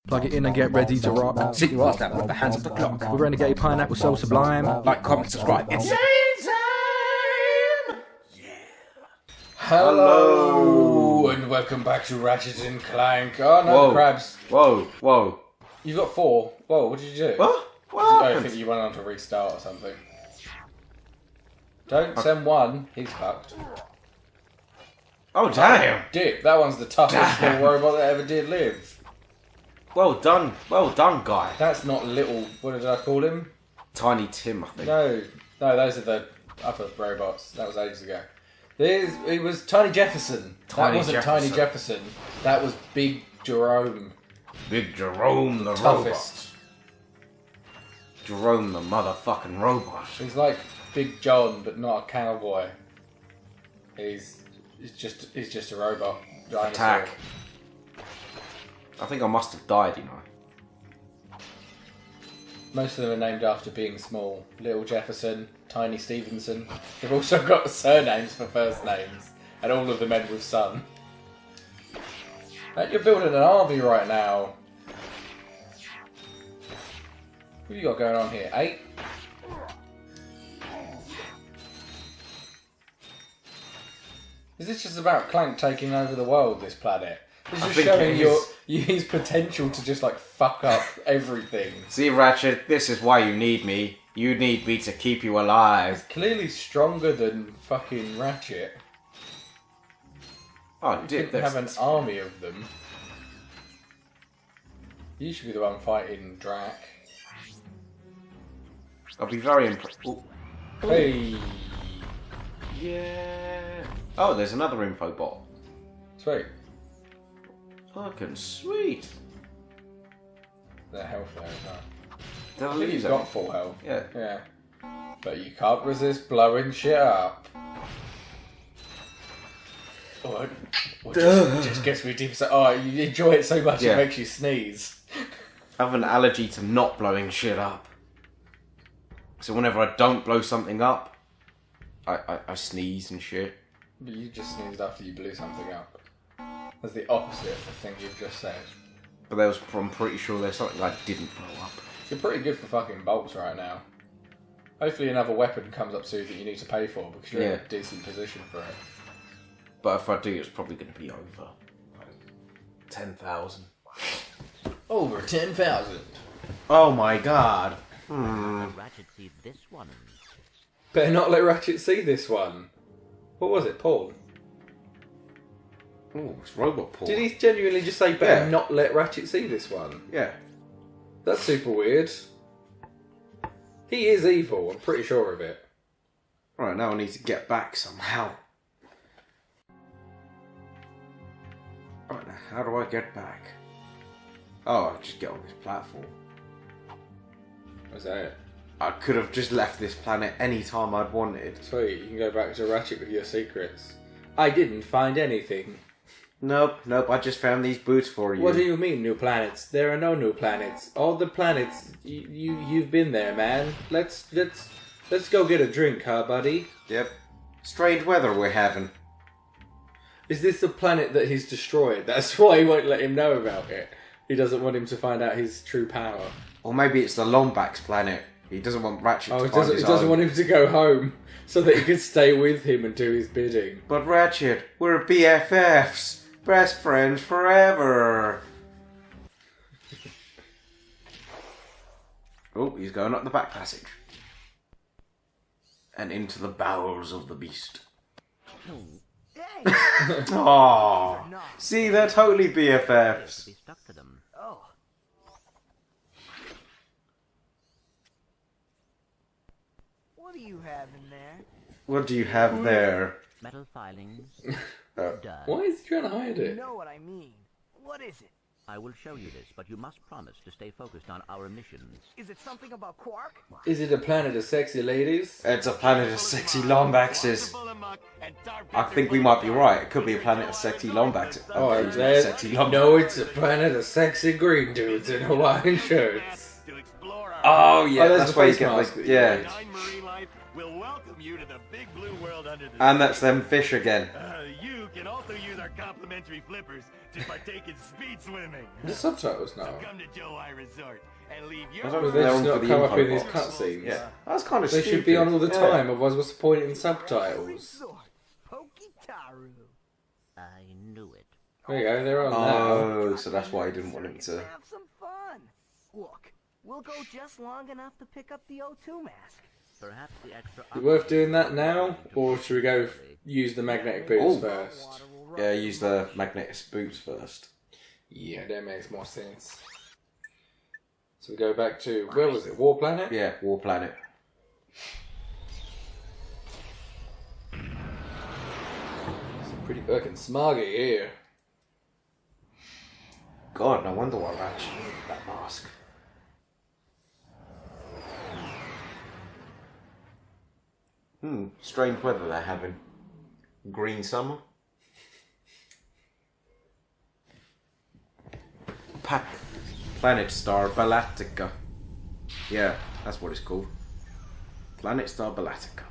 Plug it in and get ready to rock. Sit your ass down with the hands of the clock. With Renegade Pineapple so sublime. Like, comment, subscribe. It's time! Yeah. Hello and welcome back to Ratchet Clank. Oh no, Whoa. crabs. Whoa. You've got 4. Whoa, what did you do? What? I don't think you went on to restart or something. Don't send one, he's fucked. Oh, damn. Dick, that one's the toughest little robot that ever did live. Well done, guy. That's not little, what did I call him? Tiny Tim, I think. No, those are the other robots. That was ages ago. It was Tiny Jefferson. That wasn't Tiny Jefferson. That was Big Jerome. Big Jerome the Toughest. robot. Jerome the motherfucking robot. He's like Big John, but not a cowboy. He's just a robot. Dinosaur. Attack. I think I must have died, you know. Most of them are named after being small. Little Jefferson, Tiny Stevenson. They've also got surnames for first names, and all of them end with son. You're building an army right now. What have you got going on here? 8? Is this just about Clank taking over the world, this planet? This is just showing his potential to just like fuck up everything. See, Ratchet, this is why you need me. You need me to keep you alive. He's clearly stronger than fucking Ratchet. Oh, You did couldn't have an army of them. You should be the one fighting Drac. I'll be very impressed. Hey! Yeah. Oh, there's another info bot. Sweet. Fucking sweet. The health there as well. Did I I think lose he's it? got full health. Yeah. Yeah. But you can't resist blowing shit up. Oh, just gets me deep. Oh, you enjoy it so much Yeah. it makes you sneeze. I have an allergy to not blowing shit up. So whenever I don't blow something up, I sneeze and shit. But you just sneezed after you blew something up. That's the opposite of the thing you've just said. But I'm pretty sure there's something I didn't blow up. You're pretty good for fucking bolts right now. Hopefully another weapon comes up soon that you need to pay for because you're in a decent position for it. But if I do, it's probably going to be over 10,000. Over 10,000. Oh my god. Ratchet see this one. Better not let Ratchet see this one. What was it, Paul? Oh, it's Robot Paul. Did he genuinely just say better Yeah. not let Ratchet see this one? Yeah. That's super weird. He is evil, I'm pretty sure of it. Right, now I need to get back somehow. Right, now how do I get back? Oh, I just get on this platform. Was that it? I could have just left this planet any time I'd wanted. Sweet, you can go back to Ratchet with your secrets. I didn't find anything. Nope, I just found these boots for you. What do you mean, new planets? There are no new planets. All the planets, you've been there, man. Let's go get a drink, huh, buddy? Yep. Strange weather we're having. Is this the planet that he's destroyed? That's why he won't let him know about it. He doesn't want him to find out his true power. Or maybe it's the Lombaxes planet. He doesn't want Ratchet to find his he doesn't own. want him to go home so that he can stay with him and do his bidding. But Ratchet, we're BFFs. Best friends forever. Oh, he's going up the back passage. And into the bowels of the beast. Aww. See, they're totally BFFs. Be stuck to them. Oh. What do you have in there? What do you have there? Metal filings. Oh. Why is he trying to hide You it? know what I mean. What is it? I will show you this, but you must promise to stay focused on our missions. Is it something about Quark? Is it a planet of sexy ladies? It's a planet of sexy Lombaxes. I think we might be right. It could be a planet of sexy Lombaxes. Sexy Lombaxes. No, it's a planet of sexy green dudes in Hawaiian shirts. Oh yeah, Oh, that's the where you face get mask like that you yeah. We'll welcome you to the big blue world under the And that's them fish again. You can also use our complimentary flippers just by taking speed swimming. The subtitles So now. come to Joe Resort and leave your I don't Well, think they they're just on not for the come up info in these box. cutscenes. Yeah, that's kind of They stupid. should be on all the Yeah. time, otherwise what's the point in subtitles? Resort. Pokitaru. I knew it. There you go, they're on now. Oh, so that's why he didn't want him to. Have some fun. Look, we'll go just long enough to pick up the O2 mask. Perhaps the extra. Is it worth doing that now? Or should we go use the magnetic boots Oh. first? Water will run. Yeah, use the magnetic boots first. Yeah, that makes more sense. So we go back to, where was it? War Planet? Yeah, War Planet. It's pretty fucking smoggy here. God, no wonder why Ratchet needed that mask. Strange weather they're having. Green summer. Planet Star Balatica. Yeah, that's what it's called. Planet Star Balatica.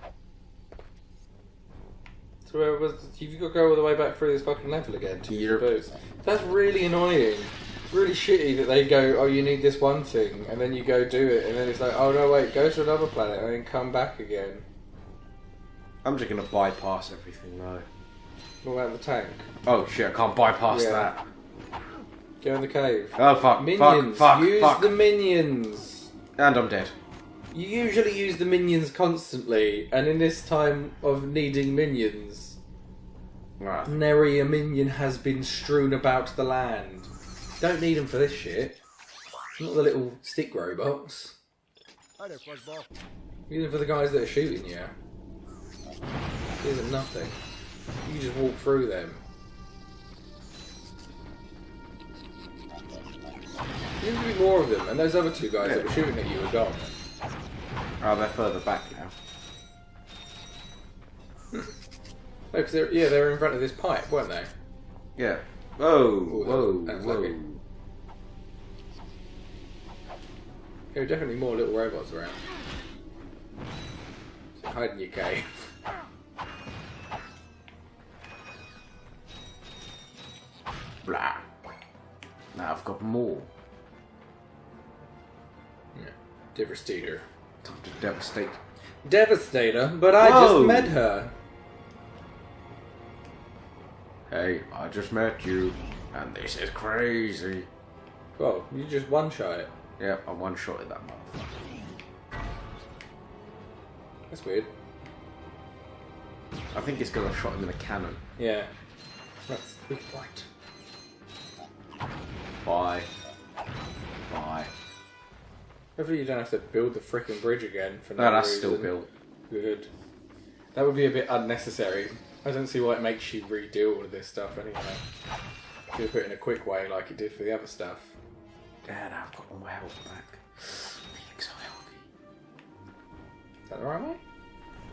So where was, you've got to go all the way back through this fucking level again to use the Europe. boots. That's really annoying. It's really shitty that they go, oh, you need this one thing, and then you go do it, and then it's like, oh no, wait, go to another planet, and then come back again. I'm just gonna bypass everything though. What about the tank? Oh shit, I can't bypass Yeah. that. Go in the cave. Oh fuck, Minions! fuck, Use fuck. the minions! And I'm dead. You usually use the minions constantly, and in this time of needing minions, Right. nary a minion has been strewn about the land. Don't need them for this shit. Not the little stick robots. Hi there, Fuzzball. Use them for the guys that are shooting you. These are nothing. You just walk through them. There seems to be more of them, and those other two guys that were shooting at you are gone. Oh, they're further back now. No, because they were in front of this pipe, weren't they? Yeah. Whoa, Ooh, whoa, that's whoa. lucky. There are definitely more little robots around. So hide in your cave. Blah. Now I've got more. Yeah. Devastator. Time to devastate. Devastator? But I Whoa. just met her. Hey, I just met you, and this is crazy. Well, you just one-shot it. Yeah, I one-shotted that motherfucker. That's weird. I think it's because I shot him in a cannon. Yeah. That's the big point. Bye. Bye. Hopefully you don't have to build the frickin' bridge again for No, no that's reason. still built. Good. That would be a bit unnecessary. I don't see why it makes you redo all of this stuff anyway. Could have put it in a quick way like it did for the other stuff. Yeah, now I've got all my health back. Feeling so healthy. Is that the right way?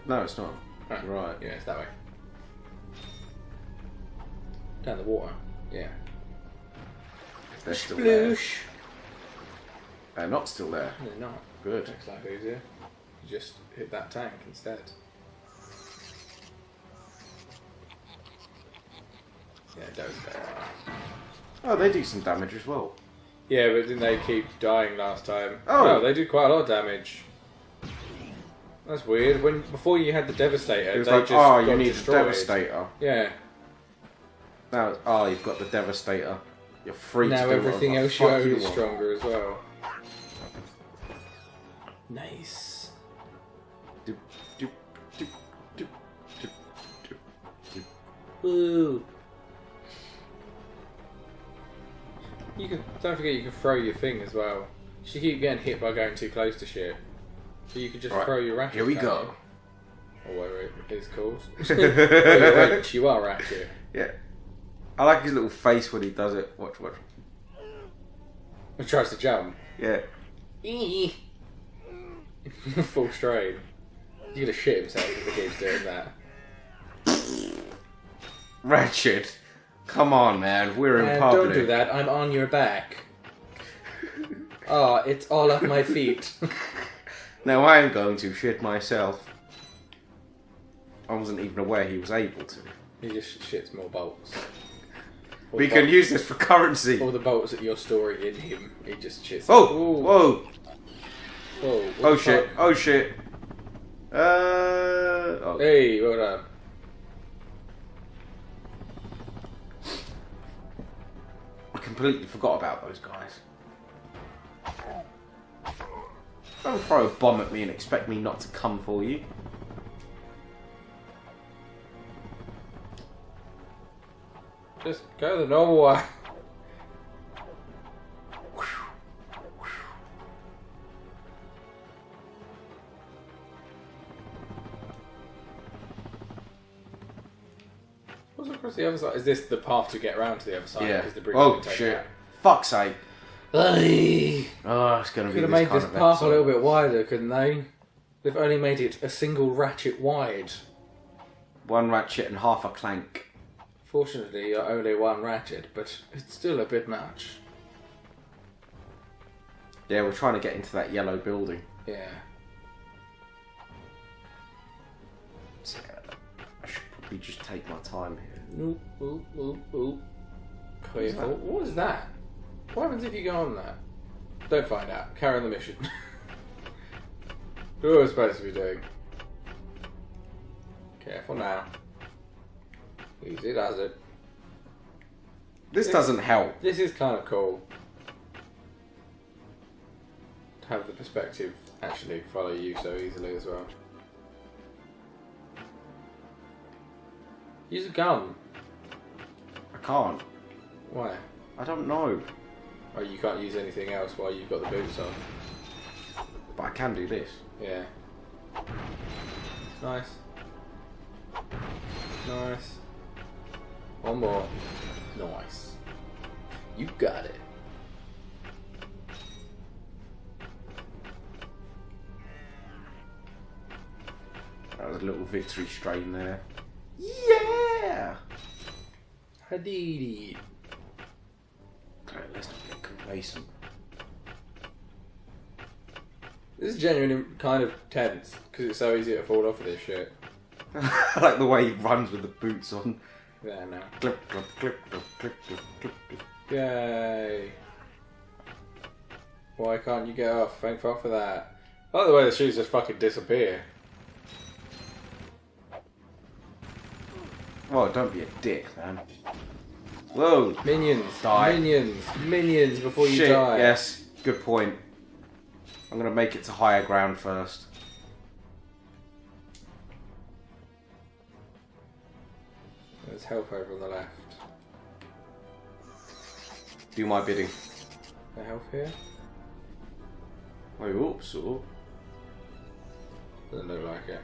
No, it's not. Oh, Right. Yeah, it's that way. Down the water. Yeah. If they're still there. Sploosh. They're not still there. No, they're not. Good. Makes life easier. You just hit that tank instead. Yeah, it does there. Oh, they do some damage as well. Yeah, but didn't they keep dying last time? Oh. Well, they did quite a lot of damage. That's weird. Before you had the Devastator, It was they like, just oh, you got need destroyed. the Devastator. Yeah. Now, it's, oh, you've got the Devastator. You're free to Now do everything whatever else you the fuck own you is want. stronger as well. Nice. Doop, doop, doop, doop, doop, doop, doop. Woo. You can don't forget you can throw your thing as well. You keep getting hit by going too close to shit. So you could just Right, throw your ratchet. here we can't go. you? Or whatever it is called. Throw your wrench, you are ratchet. Yeah. I like his little face when he does it. Watch, watch. He tries to jump. Yeah. Full strain. He's gonna shit himself if he keeps doing that. Ratchet. Come on, man. We're in public. Don't do that, I'm on your back. Oh, it's all up my feet. Now I'm going to shit myself. I wasn't even aware he was able to. He just shits more bolts. We can use this for currency. All the bolts that you're storing in him, he just shits. Oh! Ooh. Whoa! Whoa! What Oh the shit! fuck? Oh shit! Oh. Hey, well done. I completely forgot about those guys. Don't throw a bomb at me and expect me not to come for you. Just go the normal way. What's across the other side? Is this the path to get around to the other side? Yeah. Because the bridge Oh is taken shit! out? Fuck's sake! Hey. Oh, it's gonna be Could have this made kind this of path a episode. little bit wider, couldn't they? They've only made it a single ratchet wide. One ratchet and half a clank. Fortunately, you're only one ratchet, but it's still a bit much. Yeah, we're trying to get into that yellow building. Yeah. So, I should probably just take my time here. Oop, oop, oop, oop. Careful. What is that? What happens if you go on that? Don't find out. Carry on the mission. What are we supposed to be doing? Careful now. Easy does it. This doesn't help. This is kind of cool. To have the perspective actually follow you so easily as well. Use a gun. I can't. Why? I don't know. Oh, you can't use anything else while you've got the boots on. But I can do this. Yeah. Nice. Nice. One more. Nice. You got it. That was a little victory strain there. Yeah! Hadidi. Okay, let's not get complacent. This is genuinely kind of tense because it's so easy to fall off of this shit. I like the way he runs with the boots on. Yeah, no. Clip, clip, clip, clip, clip, clip, clip, clip. Yay. Why can't you get off? Thank fuck for that. I like the way the shoes just fucking disappear. Oh, don't be a dick, man. Whoa! Minions. Die. Minions. Minions before you Shit, die. yes. Good point. I'm gonna make it to higher ground first. There's health over on the left. Do my bidding. The health here? Wait, oops, oh. Doesn't look like it.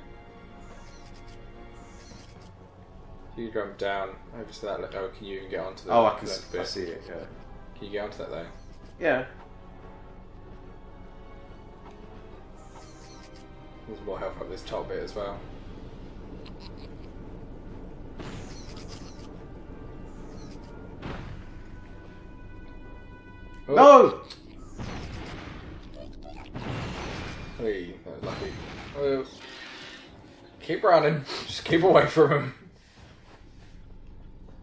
If you jump down over to that, oh, can you even get onto the Oh, I can left bit? I see it, yeah. Can you get onto that though? Yeah. There's more health up this top bit as well. Oh. No! Hey, that was lucky. Oh. Keep running. Just keep away from him.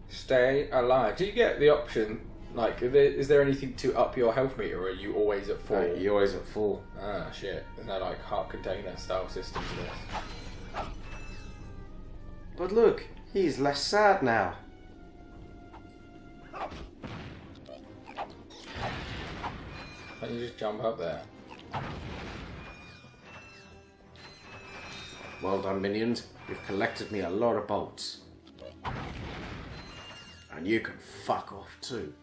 Stay alive. Do you get the option? Like, is there anything to up your health meter, or are you always at full? Right, you're always at full. Ah, shit. There's no, like, heart container style system to this. But look, he's less sad now. Can't you just jump up there? Well done, minions. You've collected me a lot of bolts. And you can fuck off too.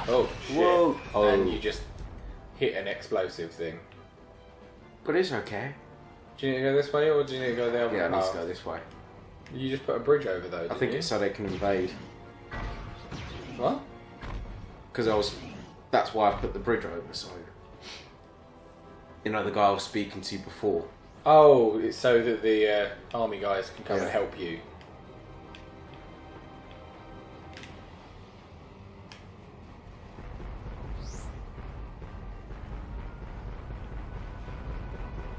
Oh, shit. Whoa. Oh. And you just hit an explosive thing. But it's okay. Do you need to go this way, or do you need to go the other way? Yeah, I need to go this way. You just put a bridge over though, I didn't think you? it's so they can invade. What? Because that's why I put the bridge over, so... You know, the guy I was speaking to before. Oh, it's so that the army guys can come and help you.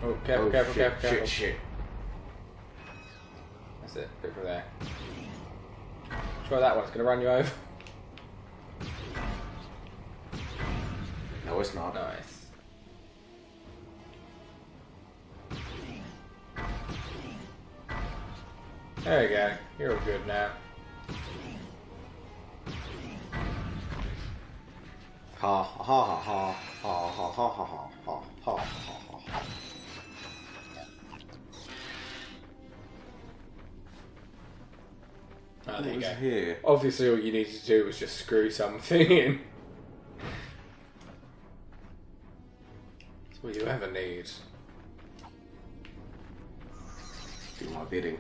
Oh, careful, Oh, careful, shit, careful, careful. shit, shit. That's it, bit from there. Try that one, it's going to run you over. No, it's not. Nice. There you go. You're all good now. Ha ha ha ha ha ha ha ha ha ha ha ha ha. Oh, there you What go. was here? Obviously, all you needed to do was just screw something in. That's all you ever need. Do my bidding.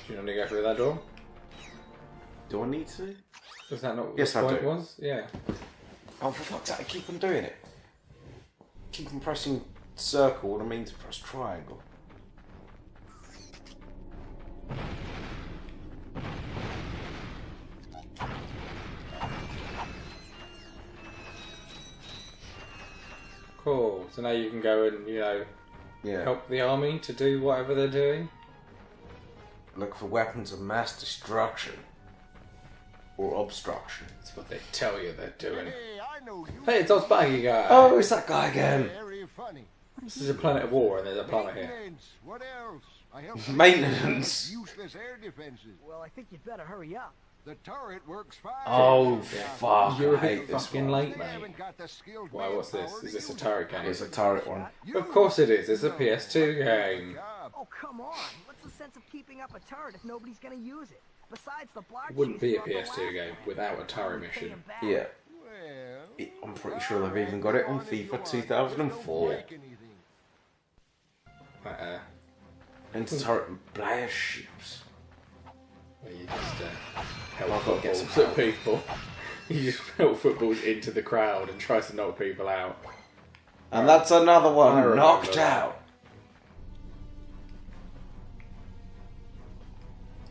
Do you want to go through that door? Do I need to? Was that not what Yes, the I point do. was? Yeah. Oh, for fuck's sake, I keep on doing it. Keep on pressing circle when I mean to press triangle. Cool. So now you can go and, you know, Yeah. help the army to do whatever they're doing. Look for weapons of mass destruction. Or obstruction. That's what they tell you they're doing. Hey, I know you. Hey, it's old Sparky guy. Oh, it's that guy again. Very funny. This is a planet of war and there's a plumber here. Maintenance. What else? I help Maintenance. useless air defenses. Well, I think you'd better hurry up. The turret works fine. Oh, Yeah. fuck. You're a I hate bit this fucking one. late, They mate. haven't got the skilled Why, what's this? manpower Is to this a use turret it. game? It's a turret one. You Of course it is. It's a know PS2 that's their game. job. Oh, come on. What's the sense of keeping up a turret if nobody's going to use it? Besides, the block It wouldn't be a chases on the PS2 last game one. without a turret Pay mission. 'em back. Yeah. Well, I'm pretty sure they've even got it on FIFA 2004. Don't break anything. And turret blast ships. Where you just I've help got to get footballs some at people. You just help footballs into the crowd and try to knock people out. And that's another I one remember knocked that. out.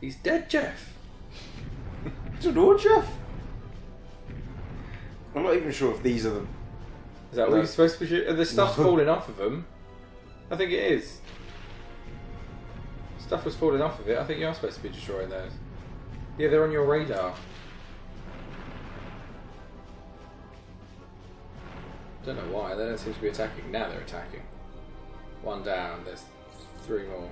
He's dead, Jeff. It's an old Jeff. I'm not even sure if these are the. Is that what you're supposed to be shooting? The stuff's falling off of them. I think it is. Stuff was falling off of it. I think you are supposed to be destroying those. Yeah, they're on your radar. Don't know why. They don't seem to be attacking. Now they're attacking. One down. There's 3 more.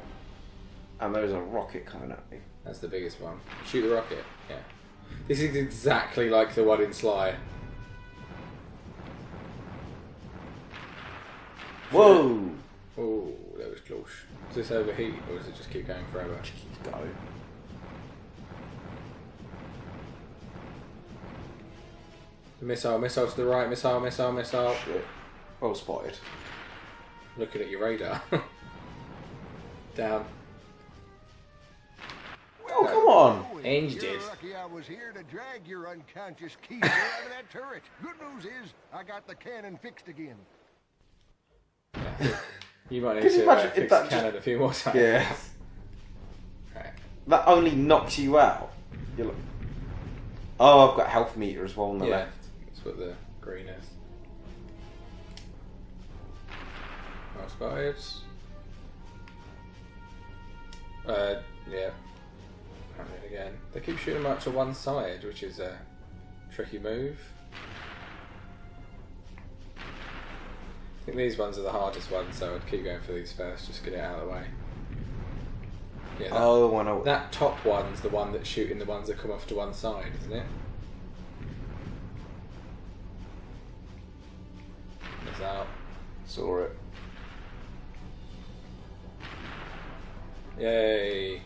And there's a rocket coming at me. That's the biggest one. Shoot the rocket. Yeah. This is exactly like the one in Sly. Whoa! Oh, that was close. Does this overheat or does it just keep going forever? Keep going. Missile, missile to the right, missile, missile, missile. Shit. Well spotted. Looking at your radar. Down. Oh, come on! And you You're did. lucky I was here to drag your unconscious keeper out of that turret. Good news is, I got the cannon fixed again. You might need Can you to imagine if fix that Canada a few more times. Yeah. Right. That only knocks you out. You're like, oh, I've got health meter as well on the Yeah, left. that's what the green is. Well spotted. Yeah. Happening again. They keep shooting them up to one side, which is a tricky move. I think these ones are the hardest ones, so I'd keep going for these first, just get it out of the way. Yeah, that, Oh, I know. that top one's the one that's shooting the ones that come off to one side, isn't it? It's out. Saw it. Yay!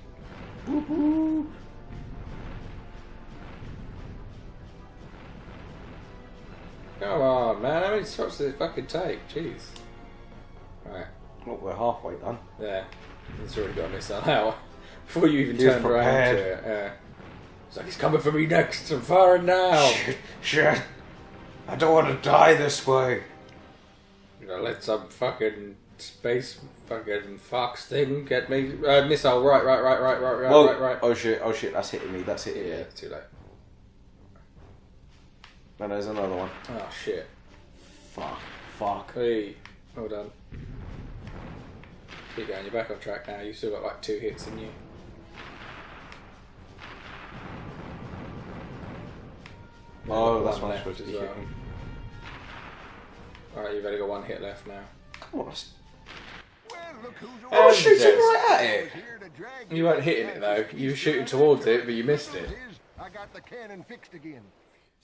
Come on, man! How many shots does it fucking take? Jeez. Right. Look, we're halfway done. There. It's already got a missile out. Before you even He was turned around prepared. to it. It's like, he's coming for me next. I'm firing now. Shit. I don't want to die this way. You know, let some fucking space fucking fox thing get me. Missile. Right. Whoa. Right. Oh shit, that's hitting me, that's hitting Yeah, me. too late. And there's another one. Oh shit. Fuck. Hey, well done. Keep going, you're back on track now. You've still got like 2 hits in you. Oh, that's one what I'm left supposed to as be well. hitting. Alright, you've only got one hit left now. Come on, Well, look who's I was shooting Yes. right at it. here to drag You your weren't hitting it though. You were shooting towards it, but you missed it. Good news is, I got the cannon fixed again.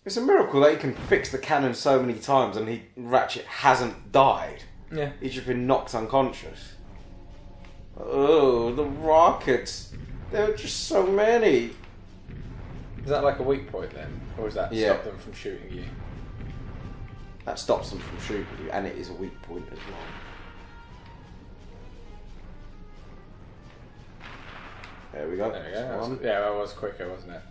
It's a miracle that he can fix the cannon so many times and Ratchet hasn't died. Yeah. He's just been knocked unconscious. Oh, the rockets. There are just so many. Is that like a weak point then? Or does that Yeah. stop them from shooting you? That stops them from shooting you, and it is a weak point as well. There we go. There we go. That's That was- one. yeah, that was quicker, wasn't it?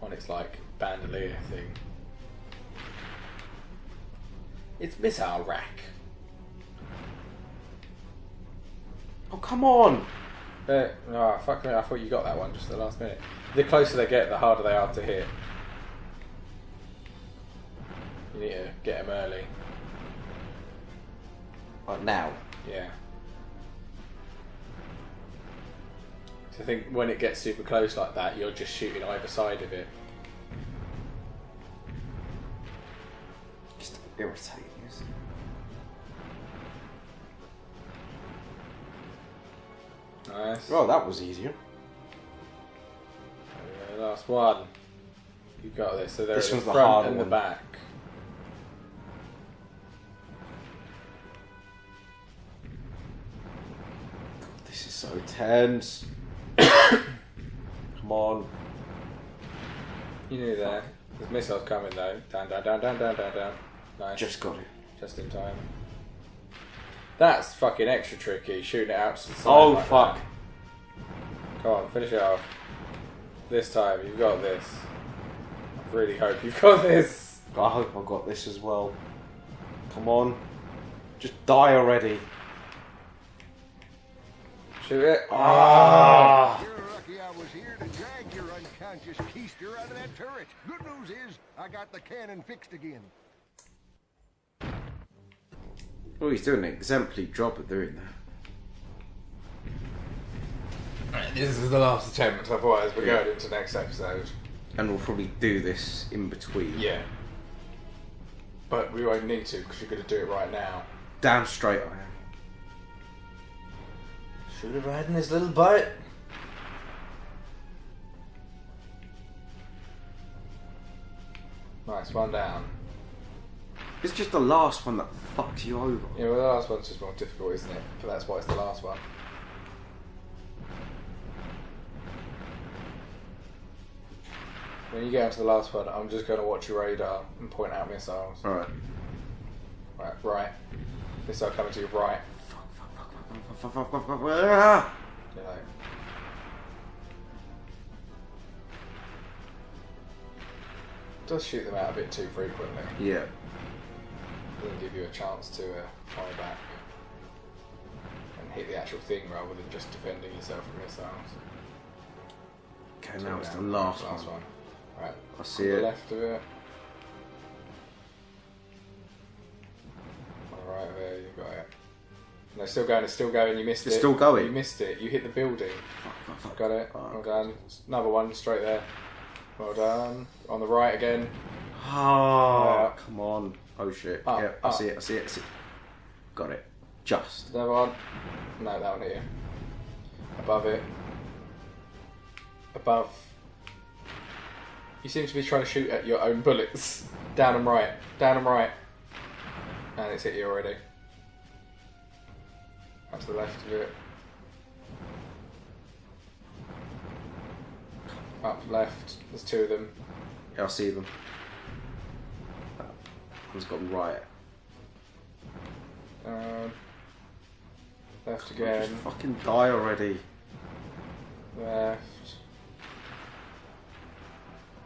On its like bandolier thing. It's missile rack. Oh, come on! Oh, fuck me, I thought you got that one just at the last minute. The closer they get, the harder they are to hit. You need to get them early. Like now. Yeah. So I think when it gets super close like that, you're just shooting either side of it. Just irritating, isn't it? Nice. Well, that was easier. Okay, last one. You got this. So there's This the one's the front harder and the one. back. This is so tense. Come on. You knew there. There's missiles coming though. Down, down, down, down, down, down, down. Nice. Just got it. Just in time. That's fucking extra tricky, shooting it out to the side. Oh, like fuck. that. Come on, finish it off. This time, you've got this. I really hope you've got this. I hope I got this as well. Come on. Just die already. Shoot it. Ah! You're lucky I was here to drag your unconscious keister out of that turret. Good news is, I got the cannon fixed again. Oh, he's doing an exemplary job of doing that. This is the last attempt, otherwise we're going into next episode. And we'll probably do this in between. Yeah. But we won't need to, because you're going to do it right now. Damn straight I am. Shoot it right in this little butt. Nice, one down. It's just the last one that fucks you over. Yeah, well, the last one's just more difficult, isn't it? But that's why it's the last one. When you get onto the last one, I'm just going to watch your radar and point out missiles. Alright. Right. Missile coming to your right. Ah! You know. Does shoot them out a bit too frequently. Yeah. Doesn't give you a chance to fire back and hit the actual thing rather than just defending yourself from missiles. Okay, now it's the Down. last one. Right. I see on the it. left of it. Alright, there, you got it. No, it's still going, it's still going, you missed it. It's still going? You missed it, you hit the building. Fuck. Got it, Oh. well done. Another one, straight there. Well done. On the right again. Oh, come on. Oh shit. Up, Yeah, I up. see it. Got it. Just. Another one. No, that one here. Above it. Above. You seem to be trying to shoot at your own bullets. Down and right. Down and right. And it's hit you already. Up to the left of it. Up left. There's two of them. Yeah, I see them. That one's got right. Left Just again. fucking die already. Left.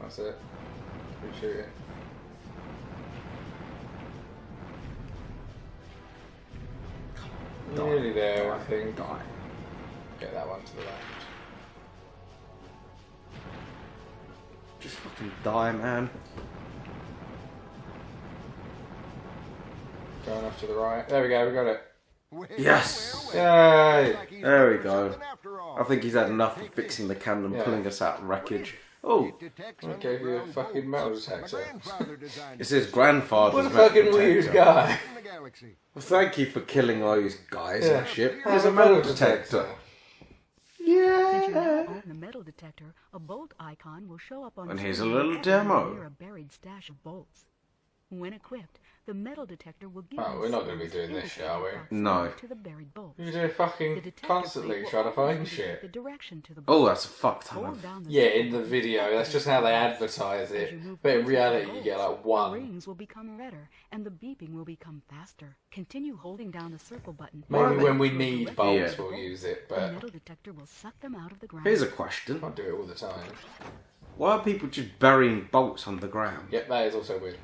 That's it. Keep shooting. Die. Nearly there, I Die. think. Die. Get that one to the left. Just fucking die, man. Going off to the right. There we go, we got it. Well, Yes. Yay! Like he's There we doing go. something after all. I think he's had enough of fixing the cannon and Yeah. pulling us out of wreckage. Oh, It detects I gave you a underground fucking bolts. metal My detector. grandfather designed it says grandfather's What a metal fucking weird detector. guy. in the galaxy. Well, thank you for killing those guys Yeah. and shit. There's a metal detector. Since you now own the metal detector, a bolt icon will show up on And the here's a screen little near demo. a buried stash of bolts. When equipped, the metal detector will give Oh, you we're not going to be signals doing this shit, are we? indicating No. proximity to the buried bolts. You do The fucking detector constantly plate will trying to always find indicate shit. The direction to the Oh, bolts. that's a fuck ton Hold of. down the Yeah, circle in the button video, to that's just how they advertise As you it. move But in closer to the reality, you get bolts, like the one. rings will become redder, and the beeping will become faster. Continue holding down the circle button. Maybe Why when we To a need direct bolts, to the we'll bolts. use it, The but metal detector will suck them out of the ground. Here's a question. can't do it all the time. Why are people just burying bolts underground? Yep, that is also weird.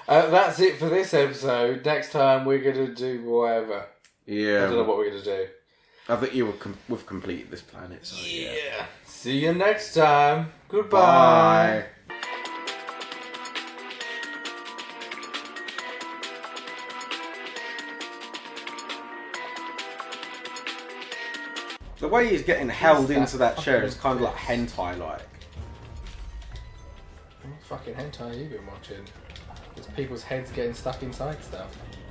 That's it for this episode. Next time we're going to do whatever. I don't know Yeah. what we're going to do. I think we've completed this planet, so yeah. See you next time. Goodbye. Bye. The way he's getting held into that chair is kind of like hentai-like. What fucking hentai have you been watching? There's people's heads getting stuck inside stuff.